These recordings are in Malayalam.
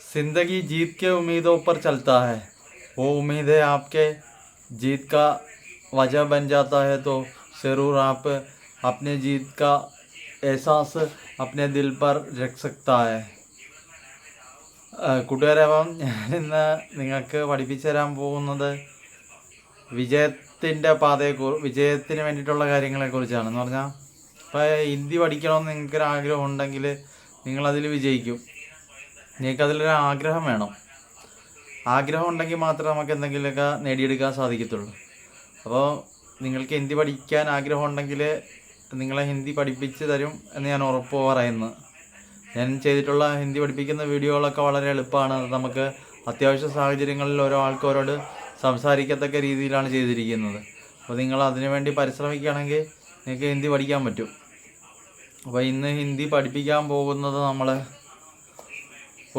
जिंदगी जीत के उम्मीदों पर चलता है। वो उम्मीदें आपके जीत का वजह बन जाता है तो ज़रूर आप अपने जीत का एहसास अपने दिल पर रख सकता है। കൂട്ടുകാരെ, അപ്പം ഞാനിന്ന് നിങ്ങൾക്ക് പഠിപ്പിച്ചു തരാൻ പോകുന്നത് വിജയത്തിന് വേണ്ടിയിട്ടുള്ള കാര്യങ്ങളെക്കുറിച്ചാണ്. എന്ന് പറഞ്ഞാൽ ഇപ്പോൾ ഹിന്ദി പഠിക്കണമെന്ന് നിങ്ങൾക്കൊരാഗ്രഹം ഉണ്ടെങ്കിൽ നിങ്ങളതിൽ വിജയിക്കും. നിങ്ങൾക്കതിലൊരു ആഗ്രഹം വേണം. ആഗ്രഹം ഉണ്ടെങ്കിൽ മാത്രമേ നമുക്ക് എന്തെങ്കിലുമൊക്കെ നേടിയെടുക്കാൻ സാധിക്കത്തുള്ളൂ. അപ്പോൾ നിങ്ങൾക്ക് ഹിന്ദി പഠിക്കാൻ ആഗ്രഹം ഉണ്ടെങ്കിൽ നിങ്ങളെ ഹിന്ദി പഠിപ്പിച്ച് തരും എന്ന് ഞാൻ ഉറപ്പ് പറയുന്നു. ഞാൻ ചെയ്തിട്ടുള്ള ഹിന്ദി പഠിപ്പിക്കുന്ന വീഡിയോകളൊക്കെ വളരെ എളുപ്പമാണ്. അത് നമുക്ക് അത്യാവശ്യ സാഹചര്യങ്ങളിൽ ഓരോ ആൾക്കാരോട് സംസാരിക്കത്തക്ക രീതിയിലാണ് ചെയ്തിരിക്കുന്നത്. അപ്പോൾ നിങ്ങൾ അതിനു വേണ്ടി പരിശ്രമിക്കുകയാണെങ്കിൽ നിങ്ങൾക്ക് ഹിന്ദി പഠിക്കാൻ പറ്റും. അപ്പോൾ ഇന്ന് ഹിന്ദി പഠിപ്പിക്കാൻ പോകുന്നത് നമ്മൾ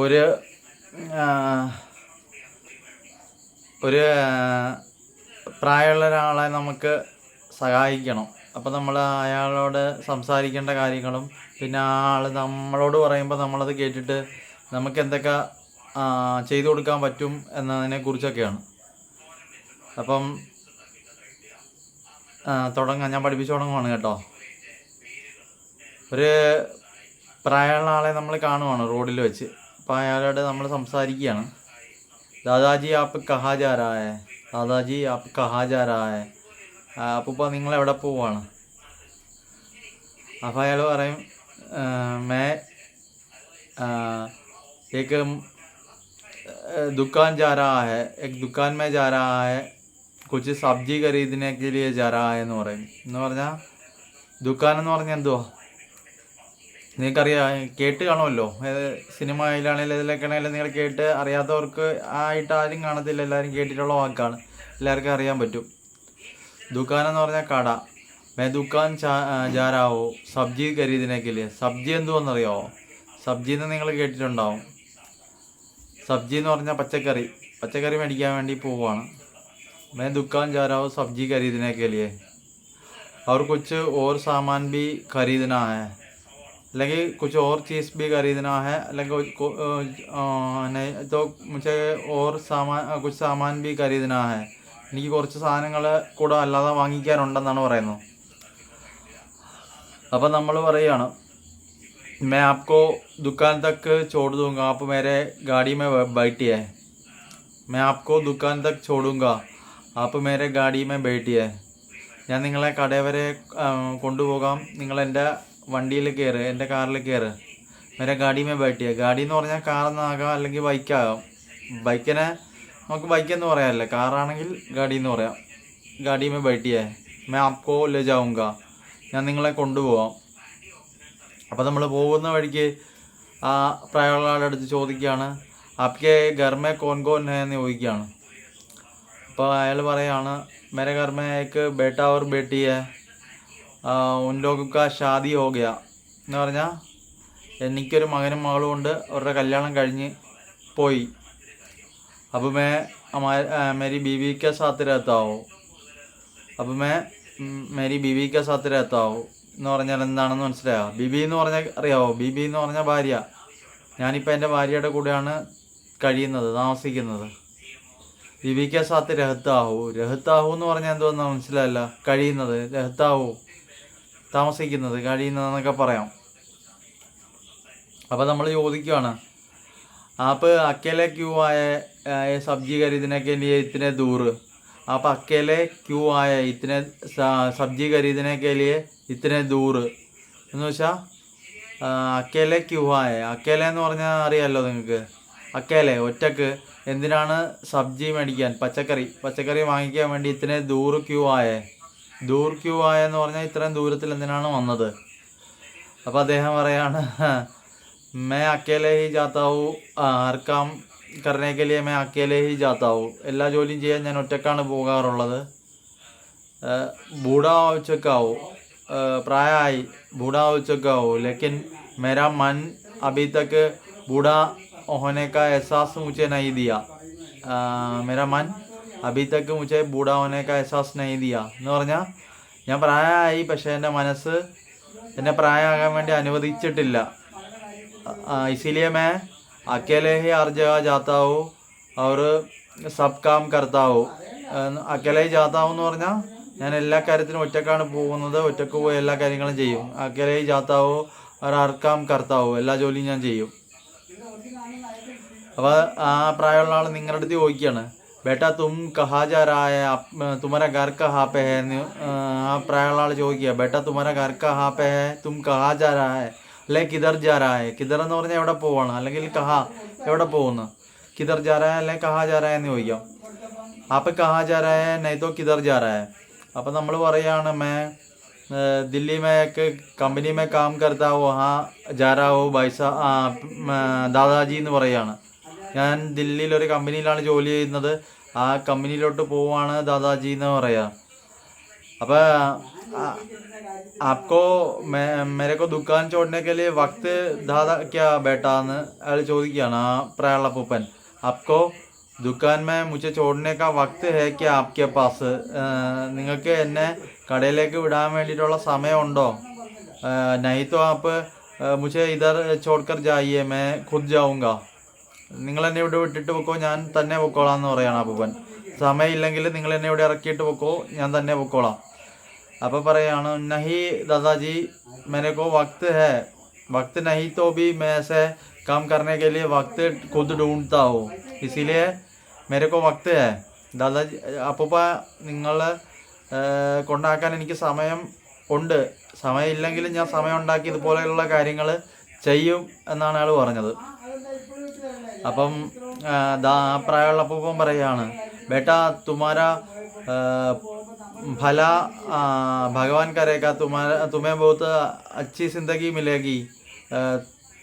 ഒരു പ്രായമുള്ള ഒരാളെ നമുക്ക് സഹായിക്കണം. അപ്പോൾ നമ്മൾ അയാളോട് സംസാരിക്കേണ്ട കാര്യങ്ങളും പിന്നെ ആ ആൾ നമ്മളോട് പറയുമ്പോൾ നമ്മളത് കേട്ടിട്ട് നമുക്ക് എന്തൊക്കെ ചെയ്തു കൊടുക്കാൻ പറ്റും എന്നതിനെക്കുറിച്ചൊക്കെയാണ്. അപ്പം ഞാൻ പഠിപ്പിച്ചു തുടങ്ങുവാണ് കേട്ടോ. ഒരു പ്രായമുള്ള ആളെ നമ്മൾ കാണുവാണ് റോഡിൽ വെച്ച്. അപ്പോൾ അയാളോട് നമ്മൾ സംസാരിക്കുകയാണ്. ദാദാജി ആപ്പ് കഹാ ജാ രഹാ ഹൈ, ദാദാജി ആപ്പ് കഹാ ജാ രഹാ ഹൈ. അപ്പോൾ നിങ്ങൾ എവിടെ പോവാണ്? അപ്പോൾ അയാൾ പറയും, മേ एक दुकान जा रहा है, एक दुकान में जा रहा है, कुछ सब्जी खरीदने के लिए जा रहा है എന്ന് പറയും. എന്ന് പറഞ്ഞാൽ ദുക്കാൻ എന്ന് പറഞ്ഞാൽ എന്തുവാ നിങ്ങൾക്കറിയാം, കേട്ട് കാണുമല്ലോ. സിനിമയിലാണെങ്കിലും ഇതിലൊക്കെ ആണെങ്കിലും നിങ്ങൾ കേട്ട് അറിയാത്തവർക്ക് ആയിട്ട് ആരും കാണത്തില്ല, എല്ലാവരും കേട്ടിട്ടുള്ള വാക്കാണ്, എല്ലാവർക്കും അറിയാൻ പറ്റും. ദുക്കാൻ എന്ന് പറഞ്ഞാൽ കട. മേ ദുക്കാൻ ജാ രഹാ ഹൂ സബ്ജി ഖരീദനെ കെ ലിയെ. സബ്ജി എന്തുവെന്നറിയാമോ? സബ്ജി എന്ന് നിങ്ങൾ കേട്ടിട്ടുണ്ടാവും. സബ്ജി എന്ന് പറഞ്ഞാൽ പച്ചക്കറി മേടിക്കാൻ വേണ്ടി പോവുകയാണ്. മേ ദുക്കാൻ ജാ രഹാ ഹൂ സബ്ജി ഖരീദനെ കെ ലിയെ और कुछ और सामान भी खरीदना है, അല്ലെങ്കിൽ कुछ और चीज़ भी खरीदना है, അല്ലെങ്കിൽ नहीं तो मुझे और कुछ सामान भी खरीदना है. എനിക്ക് കുറച്ച് സാധനങ്ങൾ കൂടെ അല്ലാതെ വാങ്ങിക്കാനുണ്ടെന്നാണ് പറയുന്നത്. അപ്പം നമ്മൾ പറയുകയാണ്, मैं आपको दुकान तक छोड़ दूँगा, आप मेरे गाड़ी में बैठिए. मैं आपको दुकान तक छोड़ूँगा, आप मेरे गाड़ी में बैठिए. ഞാൻ നിങ്ങളെ കട വരെ കൊണ്ടുപോകാം, നിങ്ങളെൻ്റെ വണ്ടിയിൽ കയറ്, എൻ്റെ കാറിൽ കയറ്. മേരെ ഗാഡി മേ ബൈഠിയെ. ഗാഡി എന്ന് പറഞ്ഞാൽ കാറെന്നാകാം അല്ലെങ്കിൽ ബൈക്കാകാം. ബൈക്കിനെ നമുക്ക് ബൈക്കെന്ന് പറയാമല്ലേ, കാറാണെങ്കിൽ ഗാഡി എന്ന് പറയാം. ഗാഡി മേ ബൈഠിയെ, മേ ആപ്കോ ലേ ജാऊंगा, ഞാൻ നിങ്ങളെ കൊണ്ടുപോകാം. അപ്പോൾ നമ്മൾ പോകുന്ന വഴിക്ക് ആ പ്രായമുള്ള ആളുടെ അടുത്ത് ചോദിക്കുകയാണ്, ആപ്കെ ഘർ മേ കോൻ കോൻ ഹേ എന്ന് ചോദിക്കുകയാണ്. അപ്പോൾ അയാൾ പറയാണ്, मेरे घर में एक बेटा और बेटी है, उन लोगों का शादी हो गया. എന്ന് പറഞ്ഞാൽ എനിക്കൊരു മകനും മകളും ഉണ്ട്, അവരുടെ കല്യാണം കഴിഞ്ഞ് പോയി. അപ്പോൾ मेरी बीवी के साथ रहता हूँ, അപ്പോൾ मेरी बीवी के साथ रहता हूँ എന്ന് പറഞ്ഞാൽ എന്താണെന്ന് മനസ്സിലായോ? ബീബി എന്ന് പറഞ്ഞാൽ അറിയാവോ? ബീബി എന്ന് പറഞ്ഞാൽ ഭാര്യ. ഞാനിപ്പോൾ എൻ്റെ ഭാര്യയുടെ കൂടെയാണ് കഴിയുന്നത്, താമസിക്കുന്നത്. ബീബി കെ സാത്ത് രഹത്താഹു. രഹത്താഹു എന്ന് പറഞ്ഞാൽ എന്തോന്ന് മനസ്സിലായല്ല? കഴിയുന്നത്. രഹത്താഹു താമസിക്കുന്നത്, കഴിയുന്നതെന്നൊക്കെ പറയാം. അപ്പോൾ നമ്മൾ ചോദിക്കുകയാണ്, आप अकेले क्यों आए सब्जी खरीदने के लिए इतने दूर? आप अकेले क्यों आए इतने सब्जी खरीदने के लिए इतने दूर എന്ന് വെച്ചാൽ അക്കേലെ ക്യൂ ആയ. അക്കേലെ എന്ന് പറഞ്ഞാൽ അറിയാമല്ലോ നിങ്ങൾക്ക്. അക്കേലെ ഒറ്റക്ക് എന്തിനാണ് സബ്ജി മേടിക്കാൻ, പച്ചക്കറി വാങ്ങിക്കാൻ വേണ്ടി ഇത്രേ ദൂർ ക്യൂ ആയേ. ദൂർ ക്യൂ ആയെന്ന് പറഞ്ഞാൽ ഇത്രയും ദൂരത്തിൽ എന്തിനാണ് വന്നത്? അപ്പോൾ അദ്ദേഹം പറയാണ്, मैं अकेले ही जाता हूँ, हर काम करने के लिए मैं अकेले ही जाता हूँ. എല്ലാ ജോലിയും ചെയ്യാൻ ഞാൻ ഒറ്റക്കാണ് പോകാറുള്ളത്. बूढ़ा हो चुका हूँ, പ്രായമായി, बूढ़ा हो चुका हूँ, लेकिन मेरा मन अभी तक बूढ़ा होने का एहसास मुझे नहीं दिया. मेरा मन अभी तक मुझे बूढ़ा होने का एहसास नहीं दिया. എന്ന് പറഞ്ഞാൽ ഞാൻ പ്രായമായി, പക്ഷേ എൻ്റെ മനസ്സ് എന്നെ പ്രായമാകാൻ വേണ്ടി അനുവദിച്ചിട്ടില്ല. इसीलिए मैं अकेले ही हर जगह जाता हो और सब काम करता हो. അക്കലെ ജാത്താവും എന്ന് പറഞ്ഞാൽ ഞാൻ എല്ലാ കാര്യത്തിനും ഒറ്റക്കാണ് പോകുന്നത്, ഒറ്റക്ക് പോയി എല്ലാ കാര്യങ്ങളും ചെയ്യും. അക്കലെ ജാത്താവോ और हर काम करता हो, എല്ലാ ജോലിയും ഞാൻ ചെയ്യും. അപ്പോൾ ആ പ്രായമുള്ള ആൾ നിങ്ങളുടെ അടുത്ത് ചോദിക്കുകയാണ്, ബേട്ടാ തും കഹാ ജാ രാ ഹൈ, തുമര ഘർ കഹാ പേ ഹൈ എന്ന് ആ പ്രായമുള്ള ആൾ ചോദിക്കുക. ബേട്ടാ തുമര ഘർ കഹാ പേ ഹൈ, തും കഹാ ജാ രാ ഹൈ, അല്ലെ കിധർ ജാ രാ ഹൈ. കിധർ എന്ന് പറഞ്ഞാൽ എവിടെ പോവാണ്, അല്ലെങ്കിൽ കഹാ എവിടെ പോകുന്നു. കിധർ ജാ രാ ഹൈ അല്ലെങ്കിൽ കഹാ ജാ രാ ഹൈ എന്ന് ചോദിക്കാം. ആപ്പ് കഹാ ജാ രാ ഹൈ നഹീ തോ കിധർ ജാ രാ ഹൈ. അപ്പം നമ്മൾ പറയുകയാണ്, മേ दिल्ली में एक कंपनी में काम करता हो, वहाँ जा रहा हो भाईसा ദാദാജി എന്ന് പറയുകയാണ്. ഞാൻ ദില്ലിയിൽ ഒരു കമ്പനിയിലാണ് ജോലി ചെയ്യുന്നത്, ആ കമ്പനിയിലോട്ട് പോവാണ് ദാദാജി എന്ന് പറയുക. അപ്പോൾ आपको मेरे को दुकान छोड़ने के लिए वक्त दादा क्या बेटा എന്ന് അയാൾ ചോദിക്കുകയാണ്, ആ പ്രായമുള്ള പൂപ്പൻ. आपको दुकान में मुझे छोड़ने का वक्त है क्या आपके पास, നിങ്ങൾക്ക് എന്നെ കടയിലേക്ക് വിടാൻ വേണ്ടിയിട്ടുള്ള സമയമുണ്ടോ. नहीं तो आप मुझे इधर छोड़कर जाइए, मैं खुद जाऊँगा. നിങ്ങൾ എന്നെ ഇവിടെ വിട്ടിട്ട് പൊക്കോ, ഞാൻ തന്നെ പൊക്കോളാം എന്ന് പറയാണ് അപ്പൂപ്പൻ. സമയമില്ലെങ്കിൽ നിങ്ങൾ എന്നെ ഇവിടെ ഇറക്കിയിട്ട് പൊക്കോ, ഞാൻ തന്നെ പൊക്കോളാം. അപ്പോൾ പറയാണ്, नहीं दादाजी मेरे को वक्त है, वक्त नहीं तो भी मैं ऐसे काम करने के लिए वक्त खुद ढूंढता हूँ, इसीलिए मेरे को वक्त है. दादाജി അപ്പൂപ്പ നിങ്ങൾ കൊണ്ടാക്കാൻ എനിക്ക് സമയം ഉണ്ട്, സമയമില്ലെങ്കിലും ഞാൻ സമയം ഉണ്ടാക്കി ഇതുപോലെയുള്ള കാര്യങ്ങൾ ചെയ്യും എന്നാണ് അയാൾ പറഞ്ഞത്. അപ്പം പ്രായമുള്ള അപ്പൂപ്പൻ പറയുകയാണ്, ബേട്ടാ തുമാര ഭല ഭഗവാൻ കരേगा, तुम्हें बहुत अच्छी जिंदगी मिलेगी,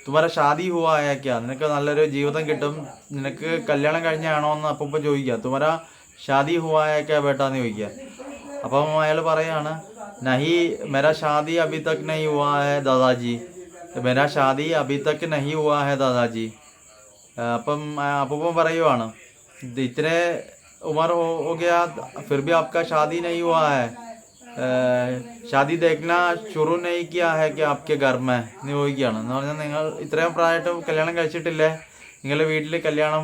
തുമാര ഷാദി ഹുവാ ഹൈ ക്യാ, നിനക്ക് നല്ലൊരു ജീവിതം കിട്ടും, നിനക്ക് കല്യാണം കഴിഞ്ഞാണോ എന്ന് അപ്പൂപ്പൻ ചോദിക്കുക. തുമാര ഷാദി ഹുവാ ഹൈ ക്യാ ബേട്ടാ എന്ന് ചോദിക്കുക. അപ്പം അയാൾ പറയാണ്, നഹി മേരാ ഷാദി അഭി തക് നഹി ഹുവാ ഹൈ ദാദാജി, മേരാ ഷാദി അഭി തക് നഹി ഹുവാ ഹൈ ദാദാജി. അപ്പം അപ്പൂപ്പൻ പറയുവാണ്, ഇത്രേ ഉമർ ഹോ ഗയാ ഫിർ ഭി ആപ്കാ ഷാദി നഹി ഹുവാ ഹൈ, ഷാദി ദേഖ്നാ ശുറു നഹി കിയാ ഹൈ ക്യാ ആപ്കെ ഘർ മേ എന്ന് ചോദിക്കുകയാണ്. എന്ന് പറഞ്ഞാൽ നിങ്ങൾ ഇത്രയും പ്രായമായിട്ട് കല്യാണം കഴിച്ചിട്ടില്ലേ, നിങ്ങളുടെ വീട്ടിൽ കല്യാണം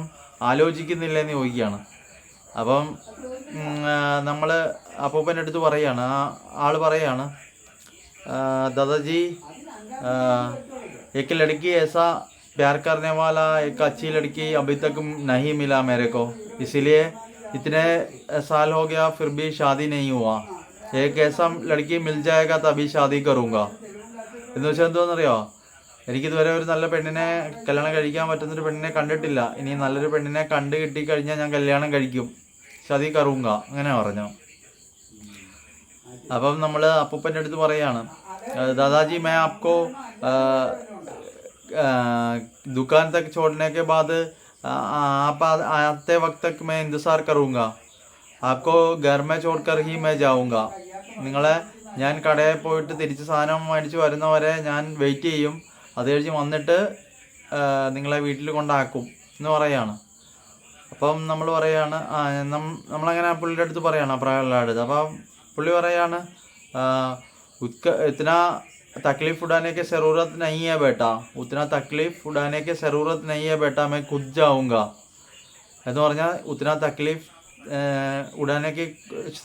ആലോചിക്കുന്നില്ലേ എന്ന് ചോദിക്കുകയാണ്. അപ്പം നമ്മൾ അപ്പൂപ്പൻ്റെ അടുത്ത് പറയുകയാണ്, ആ ആൾ പറയുകയാണ്, दादाजी एक लड़की ऐसा प्यार करने वाला एक अच्छी लड़की अभी तक नहीं मिला मेरे को, इसीलिए इतने साल हो गया फिर भी शादी नहीं हुआ, एक ऐसा लड़की मिल जाएगा तभी शादी करूँगा. എന്ന് വെച്ചാൽ എന്തോന്നറിയോ, എനിക്കിതുവരെ ഒരു നല്ല പെണ്ണിനെ കല്യാണം കഴിക്കാൻ പറ്റുന്നൊരു പെണ്ണിനെ കണ്ടിട്ടില്ല, ഇനി നല്ലൊരു പെണ്ണിനെ കണ്ടു കിട്ടിക്കഴിഞ്ഞാൽ ഞാൻ കല്യാണം കഴിക്കും, ഷാദി കറൂങ്ക അങ്ങനെ പറഞ്ഞു. അപ്പം നമ്മൾ അപ്പൂപ്പൻ്റെ അടുത്ത് പറയാണ്, दादाजी मैं आपको दुकान तक छोड़ने के बाद आप आते वक्त तक मैं इंतज़ार करूँगा, आपको घर में छोड़कर ही मैं जाऊँगा. നിങ്ങളെ ഞാൻ കടയിൽ പോയിട്ട് തിരിച്ച് സാധനം മേടിച്ച് വരുന്നവരെ ഞാൻ വെയിറ്റ് ചെയ്യും, അത് കഴിഞ്ഞ് വന്നിട്ട് നിങ്ങളെ വീട്ടിൽ കൊണ്ടാക്കും എന്ന് പറയാണ്. അപ്പം നമ്മൾ പറയാണ്, നമ്മളങ്ങനെ പുള്ളിയുടെ അടുത്ത് പറയാണ്, പ്രായമുള്ള അടുത്ത്. അപ്പം പുള്ളി പറയാണ്, इतना तकलीफ़ उठाने की ज़रूरत नहीं है बेटा, उतना तकलीफ़ उठाने की ज़रूरत नहीं है बेटा, मैं खुद जाऊँगा. എന്ന് പറഞ്ഞാൽ उतना तकलीफ़ उड़ाने की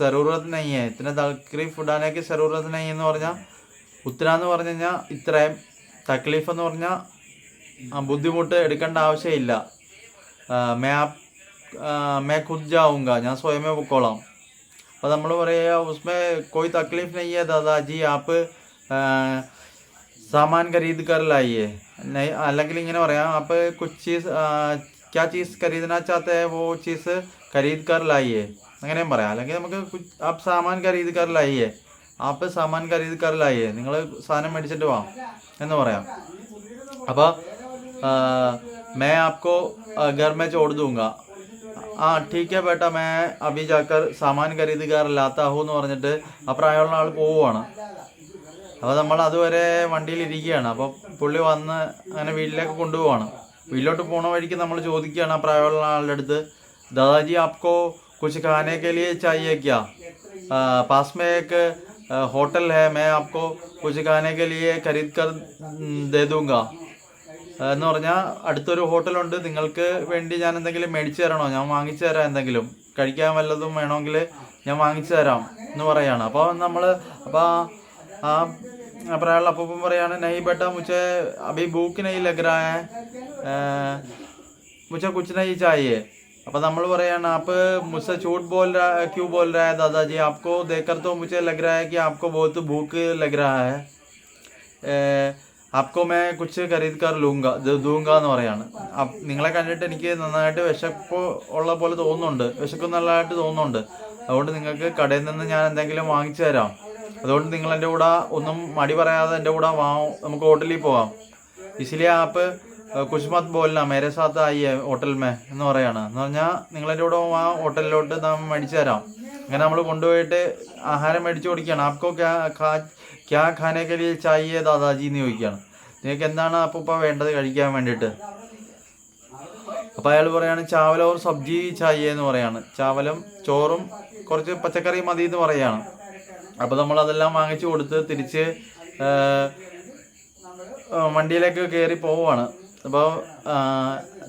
ज़रूरत नहीं है, इतना तकलीफ़ उड़ाने की ज़रूरत नहीं എന്ന് പറഞ്ഞാൽ ഉത്തര എന്ന് പറഞ്ഞു കഴിഞ്ഞാൽ ഇത്രയും, തക്ലീഫ് എന്ന് പറഞ്ഞാൽ ബുദ്ധിമുട്ട് എടുക്കേണ്ട ആവശ്യമില്ല. मैं खुद जाऊँगा, ഞാൻ സ്വയമേ പൊക്കോളാം. അപ്പോൾ നമ്മൾ പറയുക, उसमें कोई तकलीफ़ नहीं है दादाजी, आप सामान खरीद कर लाइए. नहीं അല്ലെങ്കിൽ ഇങ്ങനെ പറയാം, आप कुछ चीज़ क्या चीज़ खरीदना चाहते हैं वो चीज़ खरीद कर लाइए അങ്ങനെയും പറയാം. അല്ലെങ്കിൽ നമുക്ക് आप सामान खरीद कर लाइए, आप सामान खरीद कर लाइए, നിങ്ങൾ സാധനം മേടിച്ചിട്ട് വാ എന്ന് പറയാം. അപ്പോൾ मैं आपको घर में छोड़ दूँगा, हाँ ठीक है बेटा मैं अभी जाकर सामान खरीद कर लाता हूँ എന്ന് പറഞ്ഞിട്ട് ആ പ്രായമുള്ള ആൾ പോവുകയാണ്. അപ്പോൾ നമ്മൾ അതുവരെ വണ്ടിയിലിരിക്കുകയാണ്. അപ്പോൾ പുള്ളി വന്ന് അങ്ങനെ വീട്ടിലേക്ക് കൊണ്ടുപോവാണ്. വീട്ടിലോട്ട് പോണ വഴിക്ക് നമ്മൾ ചോദിക്കുകയാണ് ആ പ്രായമുള്ള ആളുടെ അടുത്ത്, दादाजी आपको कुछ खाने के लिए चाहिए क्या, पास में एक होटल है, मैं आपको कुछ खाने के लिए खरीद कर दे दूँगा. എന്ന് പറഞ്ഞാൽ അടുത്തൊരു ഹോട്ടലുണ്ട്, നിങ്ങൾക്ക് വേണ്ടി ഞാൻ എന്തെങ്കിലും മേടിച്ചു തരണോ, ഞാൻ വാങ്ങിച്ചു തരാം, എന്തെങ്കിലും കഴിക്കാൻ വല്ലതും വേണമെങ്കിൽ ഞാൻ വാങ്ങിച്ചു തരാം എന്ന് പറയാണ്. അപ്പോൾ അപ്പോൾ ആ പറയാനുള്ള അപ്പം പറയാണ് നഹി ബേട്ടാ മുझे अभी भूख नहीं लग रहा है, मुझे कुछ नहीं चाहिए. അപ്പോൾ നമ്മൾ പറയാണ് आप मुझसे झूठ क्यों बोल रहा है दादाजी, आपको देखकर तो मुझे लग रहा है कि आपको बहुत भूख लग रहा है, आपको मैं कुछ खरीद कर दूंगा എന്ന് പറയാണ്. നിങ്ങളെ കണ്ടിട്ട് എനിക്ക് നന്നായിട്ട് വിശപ്പ് ഉള്ള പോലെ തോന്നുന്നുണ്ട്, വിശക്കുന്നതായിട്ട് തോന്നുന്നുണ്ട്, അതുകൊണ്ട് നിങ്ങൾക്ക് കടയിൽ നിന്ന് ഞാൻ എന്തെങ്കിലും വാങ്ങിച്ചു തരാം, അതുകൊണ്ട് നിങ്ങൾ എൻ്റെ കൂടെ ഒന്നും മടി പറയാതെ എൻ്റെ കൂടെ നമുക്ക് ഹോട്ടലിൽ പോവാം. ഇസിലിയ ആപ്പ് കുച്ച് മത് ബോലന മേരെ സാത്ത് ആയിയെ ഹോട്ടൽ മേ എന്ന് പറയാണ്. എന്ന് പറഞ്ഞാൽ നിങ്ങളെൻ്റെ കൂടെ ആ ഹോട്ടലിലോട്ട് നമ്മൾ മേടിച്ചു തരാം. അങ്ങനെ നമ്മൾ കൊണ്ടുപോയിട്ട് ആഹാരം മേടിച്ചു കൊടുക്കുകയാണ്. ആപ്കോ ക്യാ ഖാനെ കെ ലിയെ ചാഹിയെ ദാദാജി എന്ന് ചോദിക്കുകയാണ്. നിങ്ങൾക്ക് എന്താണ് അപ്പോൾ വേണ്ടത് കഴിക്കാൻ വേണ്ടിയിട്ട്? അപ്പോൾ അയാൾ പറയാണ് ചാവലും സബ്ജി ചാഹിയെ എന്ന് പറയാണ്. ചാവലും ചോറും കുറച്ച് പച്ചക്കറി മതി എന്ന് പറയാണ്. അപ്പോൾ നമ്മളതെല്ലാം വാങ്ങിച്ചു കൊടുത്ത് തിരിച്ച് വണ്ടിയിലേക്ക് കയറി പോവുകയാണ്. അപ്പോൾ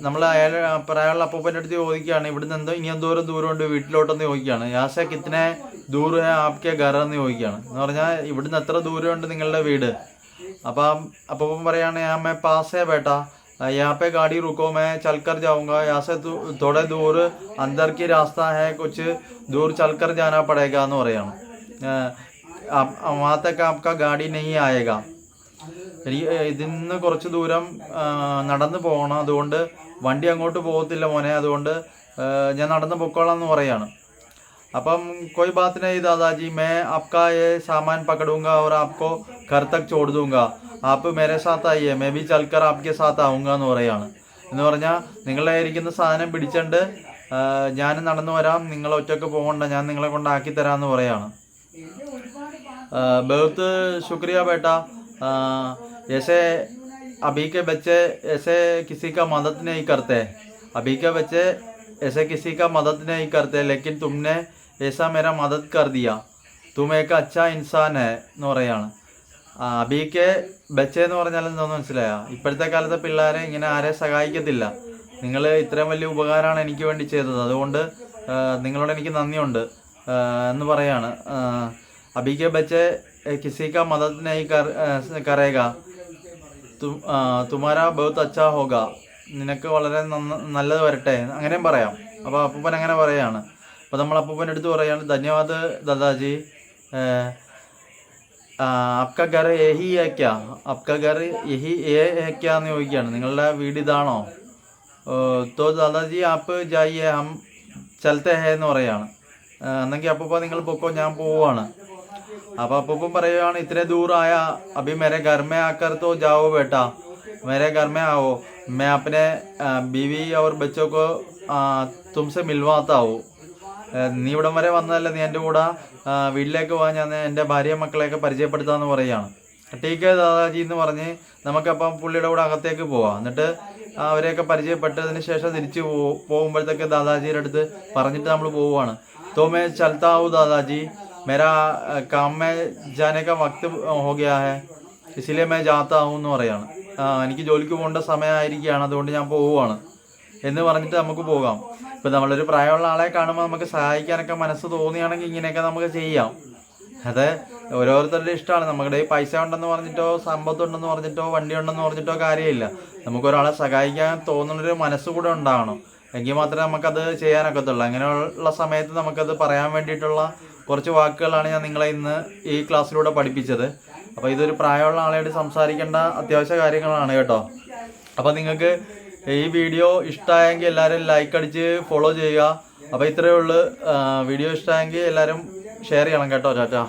നമ്മൾ അയാളുടെ അപ്പൂപ്പൻ്റെ അടുത്ത് ചോദിക്കുകയാണ് ഇവിടുന്ന് ഇനി എന്തോരം ദൂരമുണ്ട് വീട്ടിലോട്ടെന്ന് ചോദിക്കുകയാണ്. യാസ കിത്തനെ ദൂർ ഹേ ആപ്കെ ഘർ എന്ന് ചോദിക്കുകയാണ്. എന്ന് പറഞ്ഞാൽ ഇവിടുന്ന് എത്ര ദൂരമുണ്ട് നിങ്ങളുടെ വീട്? അപ്പം അപ്പൂപ്പൻ പറയാണ് ഞാൻ മേ പാസ് ഹേ ബേട്ടാ, यहाँ पे गाड़ी रुको, मैं चल कर जाऊँगा, यहाँ से थोड़े दूर अंदर की रास्ता है, कुछ दूर चल कर जाना पड़ेगा എന്ന് പറയാണ്. वहाँ तक आपका गाड़ी नहीं आएगा, ഇതിന്ന് കുറച്ച് ദൂരം നടന്നു പോകണം, അതുകൊണ്ട് വണ്ടി അങ്ങോട്ട് പോകത്തില്ല മോനെ, അതുകൊണ്ട് ഞാൻ നടന്ന് പൊക്കോളാം എന്ന് പറയാണ്. അപ്പം कोई बात नहीं दादाजी, मैं आपका ये सामान पकड़ूंगा और आपको घर तक छोड़ दूंगा, आप मेरे साथ आइए, मैं भी चलकर आपके साथ आऊँगा എന്ന് പറയാണ്. എന്ന് പറഞ്ഞാൽ നിങ്ങളെ ഇരിക്കുന്ന സാധനം പിടിച്ചുകൊണ്ട് ഞാൻ നടന്നു വരാം, നിങ്ങൾ ഒറ്റയ്ക്ക് പോകണ്ട, ഞാൻ നിങ്ങളെ കൊണ്ടാക്കി തരാമെന്ന് പറയാണ്. बहुत शुक्रिया बेटा, ऐसे अभी के बच्चे ऐसे किसी का मदद नहीं करते, अभी के बच्चे ऐसे किसी का मदद नहीं करते, लेकिन तुमने ऐसा मेरा मदद कर दिया, तुम एक अच्छा इंसान है എന്ന് പറയാണ്. അബീക്കെ ബച്ചെ എന്ന് പറഞ്ഞാൽ എന്താണെന്ന് മനസ്സിലായോ? ഇപ്പോഴത്തെ കാലത്തെ പിള്ളേരെ ഇങ്ങനെ ആരെ സഹായിക്കത്തില്ല. നിങ്ങൾ ഇത്രയും വലിയ ഉപകാരമാണ് എനിക്ക് വേണ്ടി ചെയ്തത്, അതുകൊണ്ട് നിങ്ങളോട് എനിക്ക് നന്ദിയുണ്ട് എന്ന് പറയാണ്. അബീക്കെ ബച്ചെ കിസി കാ മദദ് നഹീ കരേഗാ, തുമാരാ ബഹുത് അച്ഛാ ഹോഗാ, നിനക്ക് വളരെ നല്ലത് വരട്ടെ അങ്ങനെയും പറയാം. അപ്പോൾ അപ്പൂപ്പൻ അങ്ങനെ പറയാണ്. അപ്പോൾ നമ്മൾ അപ്പൂപ്പൻ്റെ അടുത്ത് പറയാണ് ധന്യവാദ് ദാദാജി, आपका घर यही है क्या, आपका घर यही ये है क्या എന്ന് ചോദിക്കുകയാണ്. നിങ്ങളുടെ വീട് ഇതാണോ? तो दादाजी आप जाइए हम चलते हैं എന്ന് പറയാണ്. എന്നെങ്കിൽ അപ്പൂപ്പ നിങ്ങൾ പൊക്കോ, ഞാൻ പോവുകയാണ്. അപ്പോൾ അപ്പൂപ്പൻ പറയുകയാണ് ഇത്രേ ദൂരായ अभी मेरे घर में आकर तो जाओ बेटा, मेरे घर में आओ, मैं अपने बीवी और बच्चों को तुमसे मिलवाता हूँ, നീ ഇവിടം വരെ വന്നതല്ല, നീ എൻ്റെ കൂടെ വീട്ടിലേക്ക് പോകാൻ ഞാൻ എൻ്റെ ഭാര്യ മക്കളെയൊക്കെ പരിചയപ്പെടുത്താമെന്ന് പറയുകയാണ്. ടീക്കെ ദാദാജി എന്ന് പറഞ്ഞ് നമുക്കപ്പം പുള്ളിയുടെ കൂടെ അകത്തേക്ക് പോവാം. എന്നിട്ട് അവരെയൊക്കെ പരിചയപ്പെട്ടതിന് ശേഷം തിരിച്ച് പോകുമ്പോഴത്തേക്ക് ദാദാജിയുടെ അടുത്ത് പറഞ്ഞിട്ട് നമ്മൾ പോവുകയാണ്. तो मैं चलता हूँ दादाजी, मेरा काम में जाने का वक्त हो गया है, इसलिए मैं जाता हूँ എന്ന് പറയാണ്. എനിക്ക് ജോലിക്ക് പോകേണ്ട സമയമായിരിക്കുകയാണ്, അതുകൊണ്ട് ഞാൻ പോവുകയാണ് എന്ന് പറഞ്ഞിട്ട് നമുക്ക് പോകാം. ഇപ്പം നമ്മളൊരു പ്രായമുള്ള ആളെ കാണുമ്പോൾ നമുക്ക് സഹായിക്കാനൊക്കെ മനസ്സ് തോന്നിയാണെങ്കിൽ ഇങ്ങനെയൊക്കെ നമുക്ക് ചെയ്യാം. അത് ഓരോരുത്തരുടെ ഇഷ്ടമാണ്. നമ്മുടെ ഈ പൈസ ഉണ്ടെന്ന് പറഞ്ഞിട്ടോ സമ്പത്തുണ്ടെന്ന് പറഞ്ഞിട്ടോ വണ്ടി ഉണ്ടെന്ന് പറഞ്ഞിട്ടോ കാര്യമില്ല. നമുക്കൊരാളെ സഹായിക്കാൻ തോന്നുന്നൊരു മനസ്സ് കൂടെ ഉണ്ടാവണം, എങ്കിൽ മാത്രമേ നമുക്കത് ചെയ്യാനൊക്കത്തുള്ളൂ. അങ്ങനെയുള്ള സമയത്ത് നമുക്കത് പറയാൻ വേണ്ടിയിട്ടുള്ള കുറച്ച് വാക്കുകളാണ് ഞാൻ നിങ്ങളെ ഇന്ന് ഈ ക്ലാസ്സിലൂടെ പഠിപ്പിച്ചത്. അപ്പോൾ ഇതൊരു പ്രായമുള്ള ആളോട് സംസാരിക്കേണ്ട അത്യാവശ്യ കാര്യങ്ങളാണ് കേട്ടോ. അപ്പോൾ നിങ്ങൾക്ക് ഈ വീഡിയോ ഇഷ്ടമായെങ്കിൽ എല്ലാവരും ലൈക്ക് അടിച്ച് ഫോളോ ചെയ്യുക. അപ്പോൾ ഇത്രയേ ഉള്ളൂ. വീഡിയോ ഇഷ്ടമായെങ്കിൽ എല്ലാവരും ഷെയർ ചെയ്യണം കേട്ടോ. ടാറ്റാ.